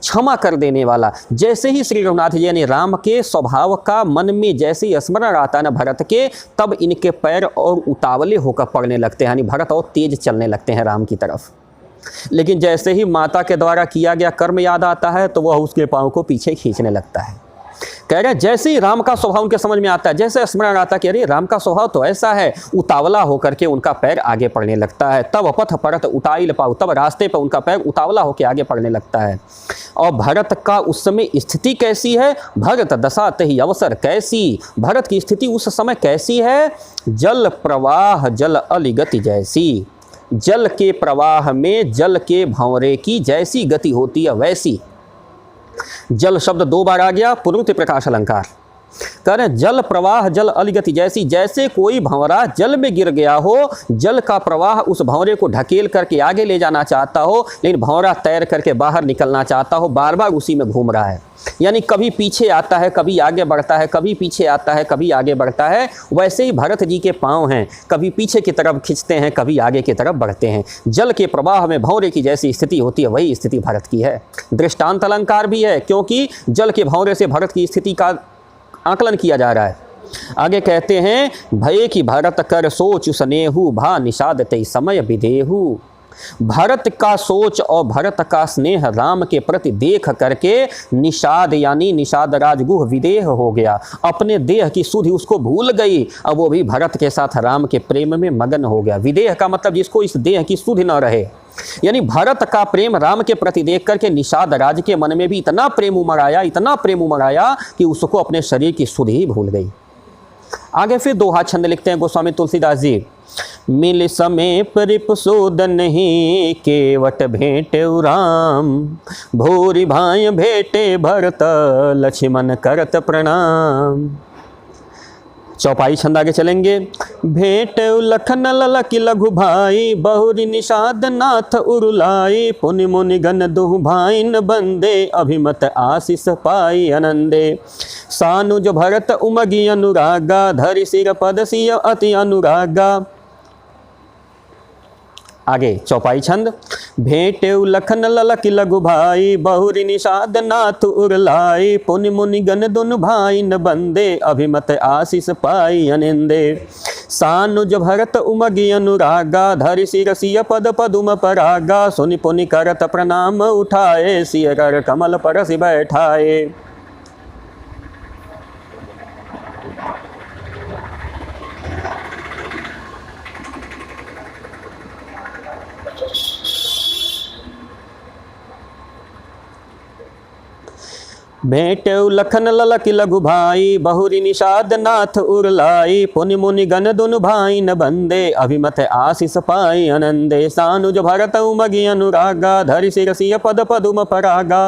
S1: क्षमा कर देने वाला। जैसे ही श्री रघुनाथ जी यानी राम के स्वभाव का मन में जैसे ही स्मरण आता है ना भरत के, तब इनके पैर और उतावले होकर पड़ने लगते हैं, यानी भरत और तेज चलने लगते हैं राम की तरफ। लेकिन जैसे ही माता के द्वारा किया गया कर्म याद आता है, तो वह उसके पाँव को पीछे खींचने लगता है। कह रहे जैसे ही राम का स्वभाव उनके समझ में आता है, जैसे स्मरण आता कि अरे राम का स्वभाव तो ऐसा है, उतावला होकर के उनका पैर आगे पड़ने लगता है। तब पथ परत उताइल पाऊ, तब रास्ते पर उनका पैर उतावला होकर आगे पड़ने लगता है। और भरत का उस समय स्थिति कैसी है? भरत दशा तहि अवसर कैसी, भरत की स्थिति उस समय कैसी है? जल प्रवाह जल अलिगति जैसी, जल के प्रवाह में जल के भंवरे की जैसी गति होती है वैसी। जल शब्द 2 बार आ गया, पुनरुक्ति प्रकाश अलंकार। करें जल प्रवाह जल अलिगति जैसी, जैसे कोई भंवरा जल में गिर गया हो, जल का प्रवाह उस भंवरे को ढकेल करके आगे ले जाना चाहता हो, लेकिन भंवरा तैर करके बाहर निकलना चाहता हो, बार बार उसी में घूम रहा है। यानी कभी पीछे आता है, कभी आगे बढ़ता है, कभी पीछे आता है, कभी आगे बढ़ता है। वैसे ही भरत जी के पाँव हैं, कभी पीछे की तरफ खींचते हैं, कभी आगे की तरफ बढ़ते हैं। जल के प्रवाह में भंवरे की जैसी स्थिति होती है वही स्थिति भरत की है। दृष्टांत अलंकार भी है, क्योंकि जल के भंवरे से भरत की स्थिति का आकलन किया जा रहा है। आगे कहते हैं भय की भरत कर सोच स्नेहु भा निषाद तै समय विदेहु। भरत का सोच और भरत का स्नेह राम के प्रति देख करके निषाद यानी निषाद राजगुह विदेह हो गया, अपने देह की सुधि उसको भूल गई। अब वो भी भरत के साथ राम के प्रेम में मगन हो गया। विदेह का मतलब जिसको इस देह की सुधि न रहे, यानी भरत का प्रेम राम के प्रति देख करके निषाद राज के मन में भी इतना प्रेम उमड़ आया, इतना प्रेम उमड़ आया कि उसको अपने शरीर की सुधि ही भूल गई। आगे फिर दोहा छंद लिखते हैं गोस्वामी तुलसीदास जी। मिल समय परिपसोद नहीं केवट भेंटे राम, भूरि भाई भेटे भरत लक्ष्मण करत प्रणाम। चौपाई छंद आगे चलेंगे। भेंट लखन ललक लघु भाई, बहुरी निषाद नाथ उरुलाई, पुनि मुनि गण दुहु भाइन बंदे, अभिमत आशीष पाई आनंदे। सानुज भरत उमगी अनुरागा, धरि सिर पद सिय अति अनुरागा। आगे चौपाई छंद। भेंट लखन ललक लघु भाई, बहुरी निषाद नाथ उरलाई, पुनि मुनि गण दुनु भाई न बंदे, अभिमत आशीष पाई आनंदे। सानुज भरत उमगी अनुरागा, धरि सिर सिय पद पदुम परागा, सुनि पुनि करत प्रणाम उठाए, सिय कर कमल परसि बैठाए। भेंट लखन ललक लघु भाई, बहुरी निषाद नाथ उरलाई, पुनि मुनि गण दुनु भाई न बंदे, अभिमत आशीष पाई आनंदे। सानुज भरत उमगी अनुरागा, धरि सिर सिय पद पदुम परागा,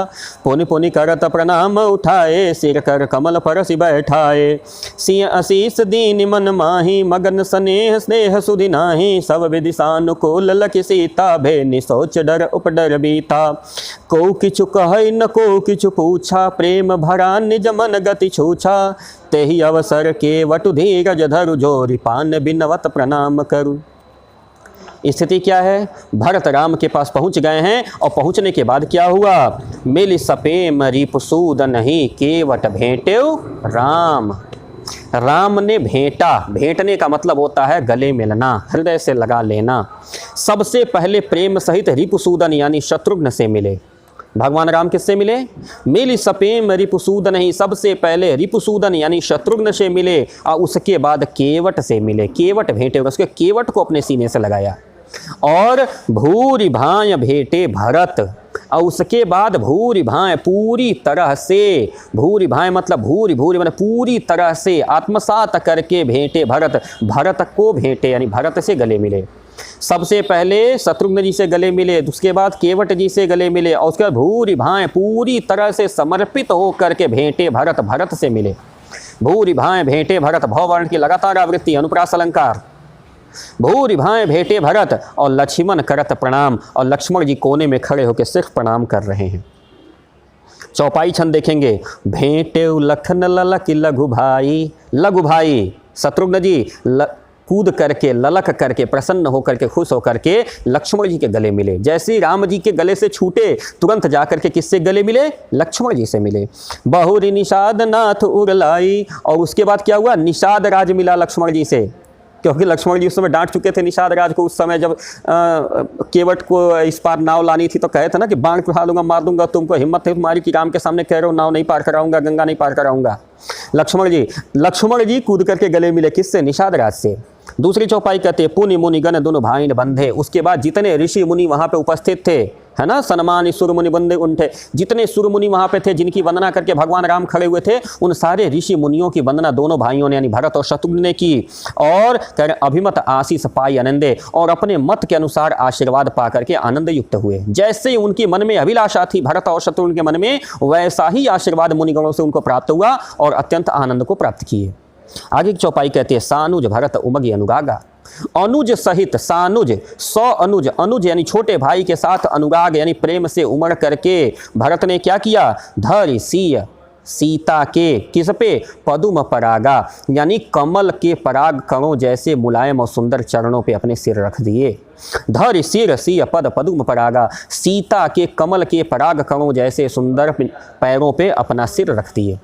S1: पुनि पुनि करत प्रणाम उठाए, सिर कर कमल परसि बैठाए। सिय आशीष दीन मन माही, मगन स्नेह स्नेह सुधि नाही, सब विधि सानुकूल लखि सीता, भे निसोच डर उपडर बीता। को किछु कहै न को किछु पूछा, प्रेम भरा निज मन गति छूछा, तेहि अवसर के वटु धीरज धरु, जोरि पान बिनवत प्रणाम करूं। स्थिति क्या है? भरत राम के पास पहुंच गए हैं और पहुंचने के बाद क्या हुआ? मिल सपेम रिपुसूद नहीं केवट भेंटेउ राम। राम ने भेंटा, भेंटने का मतलब होता है गले मिलना, हृदय से लगा लेना। सबसे पहले प्रेम सहित रिपुसूदन यानी शत्रुघ्न से मिले। भगवान राम किससे मिले? मिल सपेम रिपुसूदन ही, सबसे पहले रिपुसूदन यानी शत्रुघ्न से मिले और उसके बाद केवट से मिले। केवट भेंटे, उसके केवट को अपने सीने से लगाया। और भूरि भाय भेंटे भरत, और उसके बाद भूरि भाय पूरी तरह से, भूरि भाय मतलब भूरि भूरि मतलब पूरी तरह से आत्मसात करके भेंटे भरत, भरत को भेंटे यानी भरत से गले मिले। सबसे पहले शत्रुघ्न जी से गले मिले, उसके बाद केवट जी से गले मिले और उसके बाद भूरि भाय पूरी तरह से समर्पित हो करके भेंटे भरत, भरत से मिले। भूरि भाय भेंटे भरत, भववर्ण की लगातार आवृत्ति, अनुप्रास अलंकार। भूरि भाय भेंटे भरत और लक्ष्मण करत प्रणाम, और लक्ष्मण जी कोने में खड़े होकर सिर्फ प्रणाम कर रहे हैं। चौपाई छंद देखेंगे। भेंटे लखन ललक लघु भाई, लघु भाई शत्रुघ्न जी कूद करके ललक करके प्रसन्न होकर के खुश होकर के लक्ष्मण जी के गले मिले। जैसे राम जी के गले से छूटे तुरंत जाकर के किससे गले मिले? लक्ष्मण जी से मिले। बहुरी निषाद नाथ उरलाई, और उसके बाद क्या हुआ? निषाद राज मिला लक्ष्मण जी से। क्योंकि लक्ष्मण जी उस समय डांट चुके थे निषाद राज को। उस समय जब केवट को इस पार नाव लानी थी तो कहे थे ना कि बाण उठा लूंगा, मार दूंगा, तुमको हिम्मत है तुम्हारी कि राम के सामने कह रहे हो नाव नहीं पार कराऊंगा, गंगा नहीं पार कराऊंगा। लक्ष्मण जी कूद करके गले मिले, किससे? निषाद राज से। दूसरी चौपाई कहते हैं पुनि मुनि गण दोनों भाई बंधे। उसके बाद जितने ऋषि मुनि वहां पे उपस्थित थे, है ना, सनमान सुर मुनि बंदे उनटे, जितने सुर मुनि वहां पे थे जिनकी वंदना करके भगवान राम खड़े हुए थे, उन सारे ऋषि मुनियों की वंदना दोनों भाइयों ने यानी भरत और शत्रुघ्न ने की। और कह रहे अभिमत आशीष पाई आनंदे, और अपने मत के अनुसार आशीर्वाद पा करके आनंद युक्त हुए। जैसे उनके मन में अभिलाषा थी भरत और शत्रुघ्न के मन में, वैसा ही आशीर्वाद मुनिगणों से उनको प्राप्त हुआ और अत्यंत आनंद को प्राप्त किए। आगे की चौपाई कहती है सानुज भरत उमगी अनुरागा। अनुज सहित सानुज, 100 अनुज, अनुज यानी छोटे भाई के साथ अनुराग यानी प्रेम से उमड़ करके भरत ने क्या किया? धरि सिय सीता के, किस पे? पदुम परागा यानी कमल के पराग कणों जैसे मुलायम और सुंदर चरणों पे अपने सिर रख दिए। धरि सिर सिय पद पदुम परागा, सीता के कमल के पराग कणों जैसे सुंदर पैरों पे अपना सिर रख दिए।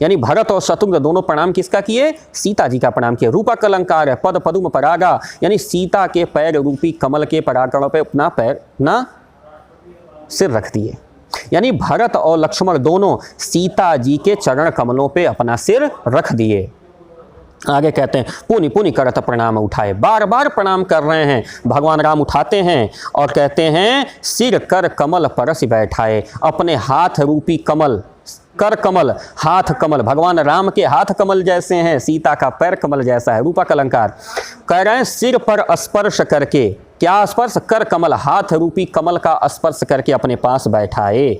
S1: यानी भरत और शत्रुघ्न दोनों प्रणाम किसका किए? सीता जी का प्रणाम किए। रूपक अलंकार है पद पदुम परागा, यानी सीता के पैर रूपी कमल के परागकणों पे अपना पैर ना सिर रख दिए। यानी भरत और लक्ष्मण दोनों सीता जी के चरण कमलों पे अपना सिर रख दिए। आगे कहते हैं पुनि पुनि करत प्रणाम उठाए, बार बार प्रणाम कर रहे हैं। भगवान राम उठाते हैं और कहते हैं सिर कर कमल परस बैठाए, अपने हाथ रूपी कमल, कर कमल, हाथ कमल, भगवान राम के हाथ कमल जैसे हैं, सीता का पैर कमल जैसा है। रूपक अलंकार कह रहे हैं सिर पर स्पर्श करके, क्या स्पर्श? कर कमल, हाथ रूपी कमल का स्पर्श करके अपने पास बैठाए।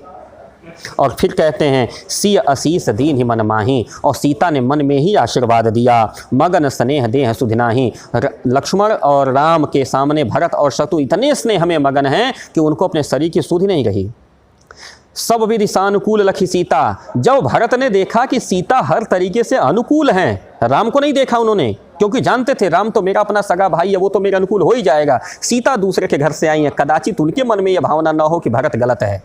S1: और फिर कहते हैं सिय असीस दीन ही मन माही, और सीता ने मन में ही आशीर्वाद दिया। मगन स्नेह देह सुधिनाही, लक्ष्मण और राम के सामने भरत और शत्रु इतने स्नेह में मगन हैं कि उनको अपने शरीर की सुधि नहीं रही। सब विधि सानुकूल लखी सीता, जब भरत ने देखा कि सीता हर तरीके से अनुकूल हैं, राम को नहीं देखा उन्होंने, क्योंकि जानते थे राम तो मेरा अपना सगा भाई है, वो तो मेरे अनुकूल हो ही जाएगा। सीता दूसरे के घर से आई है, कदाचित उनके मन में यह भावना न हो कि भरत गलत है।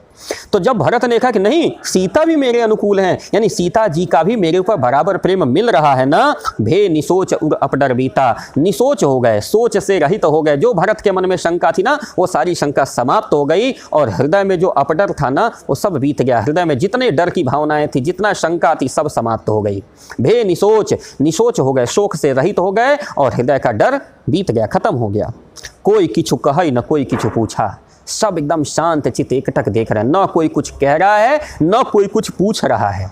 S1: तो जब भरत ने देखा कि नहीं सीता भी मेरे अनुकूल हैं, यानी सीता जी का भी मेरे ऊपर बराबर प्रेम मिल रहा है ना, भे निसोच उर अपडर बीता, निसोच हो गए, सोच से रहित हो गए। जो भरत के मन में शंका थी ना, वो सारी शंका समाप्त हो गई, और हृदय में जो अपडर था ना, वो सब बीत गया। हृदय में जितने डर की भावनाएं थी, जितना शंका थी, सब समाप्त हो गई। भे निसोच, निसोच हो गए, शोक से रहित हो गए, और हृदय का डर बीत गया, खत्म हो गया। कोई किछु कहे न कोई किछु पूछा, सब एकदम शांत चित एकटक देख रहे हैं, न कोई कुछ कह रहा है न कोई कुछ पूछ रहा है।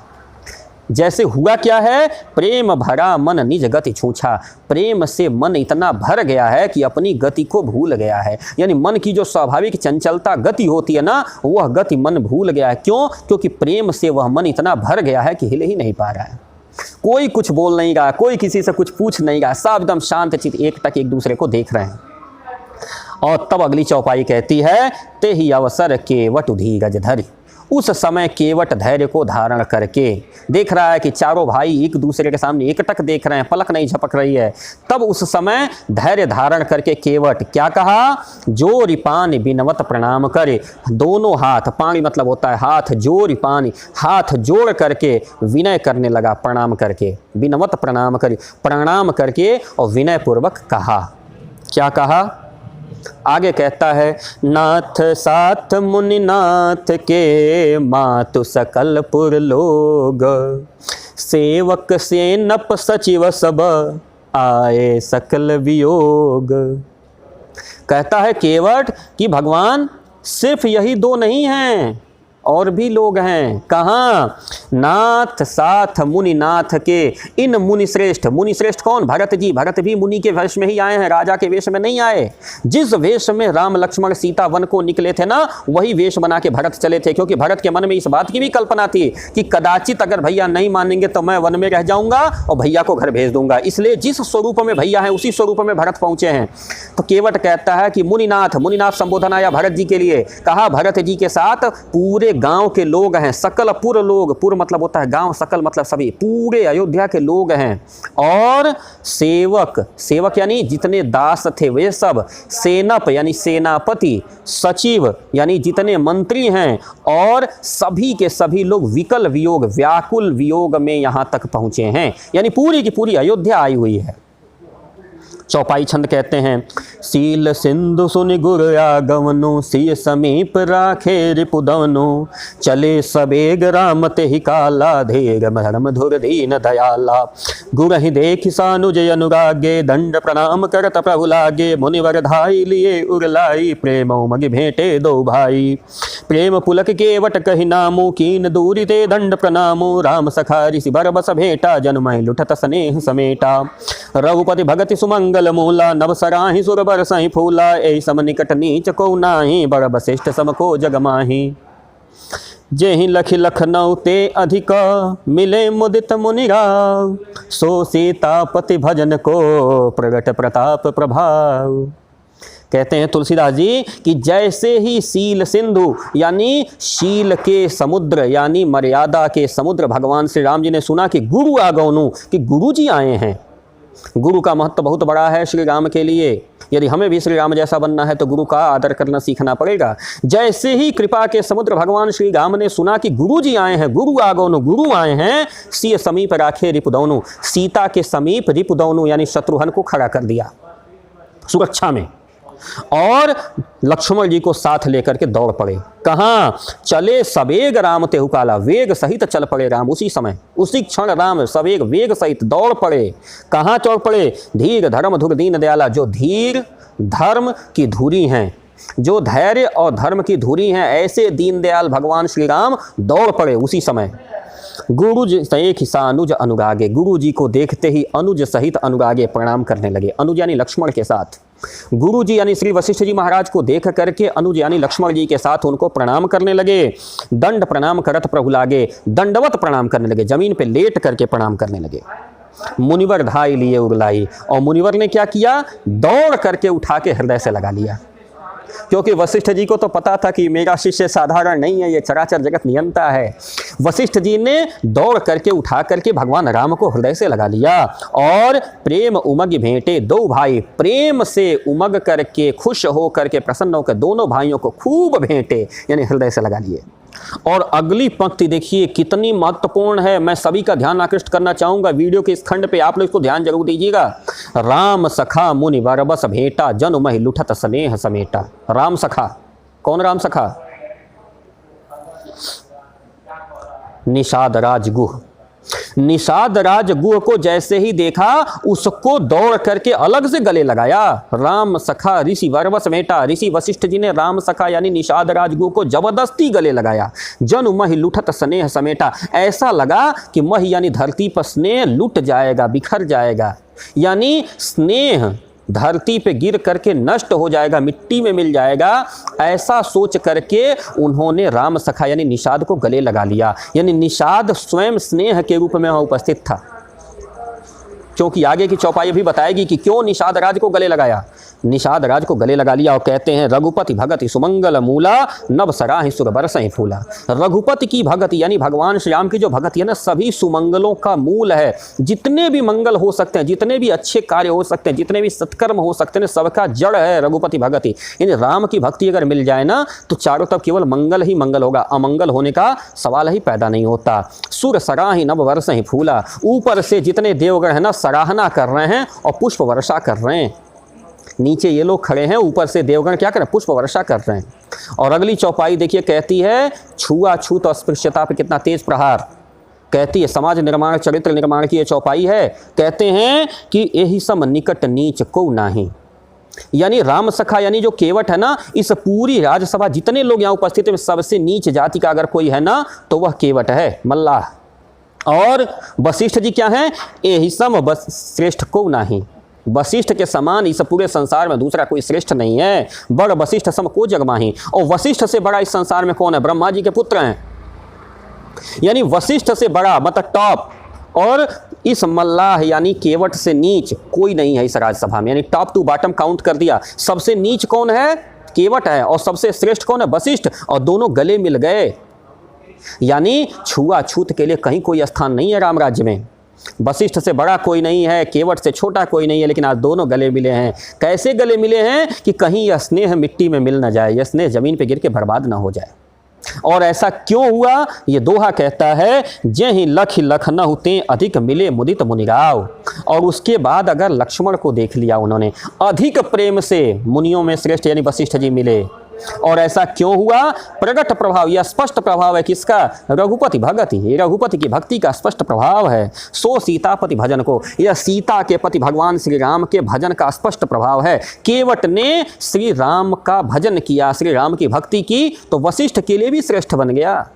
S1: जैसे हुआ क्या है, प्रेम भरा मन निज गति छूछा, प्रेम से मन इतना भर गया है कि अपनी गति को भूल गया है। यानी मन की जो स्वाभाविक चंचलता गति होती है ना, वह गति मन भूल गया है। क्यों? क्योंकि प्रेम से वह मन इतना भर गया है कि हिले ही नहीं पा रहा है। कोई कुछ बोल नहीं रहा, कोई किसी से कुछ पूछ नहीं रहा, सब एकदम शांत चित एकटक एक दूसरे को देख रहे हैं। और तब अगली चौपाई कहती है ते ही अवसर केवट धीरज धरि, उस समय केवट धैर्य को धारण करके देख रहा है कि चारों भाई एक दूसरे के सामने एकटक देख रहे हैं, पलक नहीं झपक रही है। तब उस समय धैर्य धारण करके केवट क्या कहा? जो रिपान बिनवत प्रणाम करे, दोनों हाथ, पानी मतलब होता है हाथ, जो रिपानी, हाथ जोड़ करके विनय करने लगा, प्रणाम करके, बिनवत प्रणाम करे, प्रणाम करके और विनय पूर्वक कहा। क्या कहा? आगे कहता है नाथ साथ मुनि नाथ के, मातु सकल पुर लोग, सेवक से नप सचिव सब, आए सकल वियोग। कहता है केवट कि भगवान सिर्फ यही दो नहीं हैं, और भी लोग हैं। कहाँ? नाथ साथ मुनि नाथ के, इन मुनि श्रेष्ठ, मुनि श्रेष्ठ कौन? भरत जी। भरत भी मुनि के वेश में ही आए हैं, राजा के वेश में नहीं आए। जिस वेश में राम लक्ष्मण सीता वन को निकले थे ना, वही वेश बना के भरत चले थे, क्योंकि भरत के मन में इस बात की भी कल्पना थी कि कदाचित अगर भैया नहीं मानेंगे तो मैं वन में रह जाऊंगा और भैया को घर भेज दूंगा। इसलिए जिस स्वरूप में भैया हैं उसी स्वरूप में भरत पहुंचे हैं। तो केवट कहता है कि मुनिनाथ, मुनिनाथ संबोधन आया भरत जी के लिए। कहा भरत जी के साथ पूरे गांव के लोग हैं, सकल पुर लोग, पुर मतलब होता है गांव, सकल मतलब सभी, पूरे अयोध्या के लोग हैं। और सेवक, सेवक यानी जितने दास थे वे सब, सेनप यानी सेनापति, सचिव यानी जितने मंत्री हैं, और सभी के सभी लोग विकल वियोग, व्याकुल वियोग में यहां तक पहुंचे हैं। यानी पूरी की पूरी अयोध्या आई हुई है। चौपाई छंद कहते हैं, सील सिंधु सुनि गुर आगमनु, सिय समीप राखे रिपुदवनु, चले सबेग राम तेहि काला, धीर धर्म धुर दीन दयाला, गुरहि देखि सानुज अनुरागे, दंड प्रणाम करत प्रभु लागे, मुनिवर धाई लिए उरलाई, प्रेम उमग भेंटे दो भाई, प्रेम पुलक केवट कहि नामो, कीन दूरि ते दंड प्रणामो, राम सखा ऋषि बरबस भेंटा, जनुमहि लुठत स्नेह समेटा, रघुपति भगति सुमंगल मूला, नभ सराहि सुर बरसहि फूला, ऐ सम निकट नीच को नाही, बड़ वशिष्ठ सम को जग माही, जेहि लखि लखनऊ ते अधिक, मिले मुदित मुनिराव, सो सीतापति भजन को, प्रगट प्रताप प्रभाव। कहते हैं तुलसीदास जी कि जैसे ही शील सिंधु यानी शील के समुद्र यानी मर्यादा के समुद्र भगवान श्री राम जी ने सुना कि गुरु आगमनु, कि गुरु जी आए हैं। गुरु का महत्व बहुत बड़ा है श्री राम के लिए। यदि हमें भी श्री राम जैसा बनना है तो गुरु का आदर करना सीखना पड़ेगा। जैसे ही कृपा के समुद्र भगवान श्री राम ने सुना कि गुरु जी आए हैं, गुरु आगमनु, गुरु आए हैं, सिय समीप राखे रिपुदवनु, सीता के समीप रिपुदवनु यानी शत्रुघ्न को खड़ा कर दिया सुरक्षा में, और लक्ष्मण जी को साथ लेकर के दौड़ पड़े। कहाँ? चले सवेग राम तेहु काला, वेग सहित चल पड़े राम उसी समय, उसी क्षण राम सवेग वेग सहित दौड़ पड़े। कहाँ चौड़ पड़े? धीर धर्म धुर दीन दयाला, जो धीर धर्म की धुरी हैं, जो धैर्य और धर्म की धुरी हैं, ऐसे दीनदयाल भगवान श्री राम दौड़ पड़े उसी समय। गुरुज सहित अनुज अनुरागे, गुरु जी को देखते ही अनुज सहित अनुरागे प्रणाम करने लगे। अनुज यानी लक्ष्मण के साथ, गुरु जी यानी श्री वशिष्ठ जी महाराज को देख करके अनुज यानी लक्ष्मण जी के साथ उनको प्रणाम करने लगे। दंड प्रणाम करत प्रभु लागे, दंडवत प्रणाम करने लगे, जमीन पे लेट करके प्रणाम करने लगे। मुनिवर धाई लिए उगलाई, और मुनिवर ने क्या किया? दौड़ करके उठा के हृदय से लगा लिया, क्योंकि वशिष्ठ जी को तो पता था कि मेरा शिष्य साधारण नहीं है, ये चराचर जगत नियंता है। वशिष्ठ जी ने दौड़ करके उठा करके भगवान राम को हृदय से लगा लिया, और प्रेम उमग भेंटे दो भाई, प्रेम से उमग करके खुश हो करके प्रसन्न होकर दोनों भाइयों को खूब भेंटे यानी हृदय से लगा लिए। और अगली पंक्ति देखिए कितनी महत्वपूर्ण है, मैं सभी का ध्यान आकृष्ट करना चाहूंगा। वीडियो के इस खंड पे आप लोग इसको ध्यान जरूर दीजिएगा। राम सखा मुनि बरबस भेंटा, जनु महि लुठत स्नेह समेटा। राम सखा, कौन राम सखा? निषाद राज गुह। निषाद राज गुह को जैसे ही देखा उसको दौड़ करके अलग से गले लगाया। राम सखा ऋषि बरबस भेंटा, ऋषि वशिष्ठ जी ने राम सखा यानी निषाद राज गुह को जबरदस्ती गले लगाया। जनु महि लुठत स्नेह समेटा, ऐसा लगा कि महि यानी धरती पर स्नेह लुट जाएगा, बिखर जाएगा, यानी स्नेह धरती पे गिर करके नष्ट हो जाएगा, मिट्टी में मिल जाएगा। ऐसा सोच करके उन्होंने राम सखा यानी निषाद को गले लगा लिया। यानी निषाद स्वयं स्नेह के रूप में वहाँ उपस्थित था, क्योंकि आगे की चौपाई भी बताएगी कि क्यों निषाद राज को गले लगाया। निषाद राज को गले लगा लिया और कहते हैं रघुपति भगति सुमंगल मूला, नभ सराहि सुर बरसहि फूला। रघुपति की भगति यानी भगवान श्री राम की जो भगति है ना, सभी सुमंगलों का मूल है। जितने भी मंगल हो सकते हैं, जितने भी अच्छे कार्य हो सकते हैं, जितने भी सत्कर्म हो सकते हैं, सबका जड़ है रघुपति भगति। यानी राम की भक्ति अगर मिल जाए ना तो चारों तरफ केवल मंगल ही मंगल होगा, अमंगल होने का सवाल ही पैदा नहीं होता। सुर सराहि नभ बरसहि फूला, ऊपर से जितने देवगण है ना सराहना कर रहे हैं और पुष्प वर्षा कर रहे हैं। नीचे ये लोग खड़े हैं, ऊपर से देवगण क्या कर रहे हैं? पुष्प वर्षा कर रहे हैं। और अगली चौपाई देखिए कहती है छुआछूत और अस्पृश्यता पे कितना तेज प्रहार। कहती है समाज निर्माण चरित्र निर्माण की ये चौपाई है। कहते हैं कि यही सम निकट नीच को नाही, यानी राम सखा यानी जो केवट है ना, इस पूरी राज्यसभा जितने लोग यहाँ उपस्थित हैं सबसे नीच जाति का अगर कोई है ना तो वह केवट है, मल्लाह। और वशिष्ठ जी क्या हैं? यही सम बस श्रेष्ठ को नाही, वशिष्ठ के समान इस पूरे संसार में दूसरा कोई श्रेष्ठ नहीं है। बड़ वशिष्ठ सम को जग माही, और वशिष्ठ से बड़ा इस संसार में कौन है? ब्रह्मा जी के पुत्र हैं, यानी वशिष्ठ से बड़ा मतलब टॉप। और इस मल्लाह यानी केवट से नीच कोई नहीं है इस राज्यसभा में, यानी टॉप टू बॉटम काउंट कर दिया। सबसे नीच कौन है? केवट है, और सबसे श्रेष्ठ कौन है? वशिष्ठ। और दोनों गले मिल गए, यानी छुआछूत के लिए कहीं कोई स्थान नहीं है राम राज्य में। वशिष्ठ से बड़ा कोई नहीं है, केवट से छोटा कोई नहीं है, लेकिन आज दोनों गले मिले हैं। कैसे गले मिले हैं? कि कहीं यह स्नेह मिट्टी में मिल न जाए, यह स्नेह जमीन पे गिर के बर्बाद ना हो जाए। और ऐसा क्यों हुआ? ये दोहा कहता है, जेहि लख लखनऊ ते अधिक मिले मुदित मुनिराव। और उसके बाद अगर लक्ष्मण को देख लिया उन्होंने, अधिक प्रेम से मुनियों में श्रेष्ठ यानी वशिष्ठ जी मिले। और ऐसा क्यों हुआ? प्रकट प्रभाव, यह स्पष्ट प्रभाव है किसका? रघुपति भगति, ये रघुपति की भक्ति का स्पष्ट प्रभाव है। सो सीतापति भजन को, यह सीता के पति भगवान श्री राम के भजन का स्पष्ट प्रभाव है। केवट ने श्री राम का भजन किया, श्री राम की भक्ति की, तो वशिष्ठ के लिए भी श्रेष्ठ बन गया।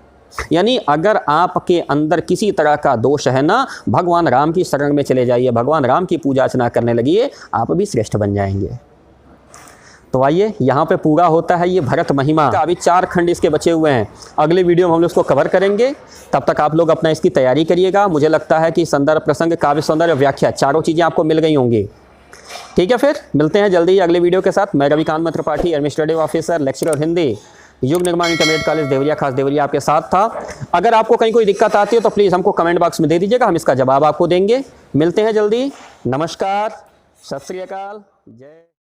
S1: यानी अगर आपके अंदर किसी तरह का दोष है ना, भगवान राम की शरण में चले जाइए, भगवान राम की पूजा अर्चना करने लगिए, आप भी श्रेष्ठ बन जाएंगे। तो आइए, यहाँ पे पूरा होता है ये भरत महिमा का। अभी 4 खंड इसके बचे हुए हैं, अगले वीडियो में हम लोग इसको कवर करेंगे। तब तक आप लोग अपना इसकी तैयारी करिएगा। मुझे लगता है कि संदर्भ, प्रसंग, काव्य सौंदर्य, व्याख्या, चारों चीज़ें आपको मिल गई होंगी। ठीक है, फिर मिलते हैं जल्दी ही अगले वीडियो के साथ। मैं रविकांत मित्र पाठी, एडमिनिस्ट्रेटिव ऑफिसर, लेक्चरर हिंदी, युग निर्माण इंटरमीडिएट कॉलेज देवरिया, खास देवरिया आपके साथ था। अगर आपको कहीं कोई दिक्कत आती है तो प्लीज़ हमको कमेंट बॉक्स में दे दीजिएगा, हम इसका जवाब आपको देंगे। मिलते हैं जल्दी। नमस्कार, सत श्री अकाल, जय।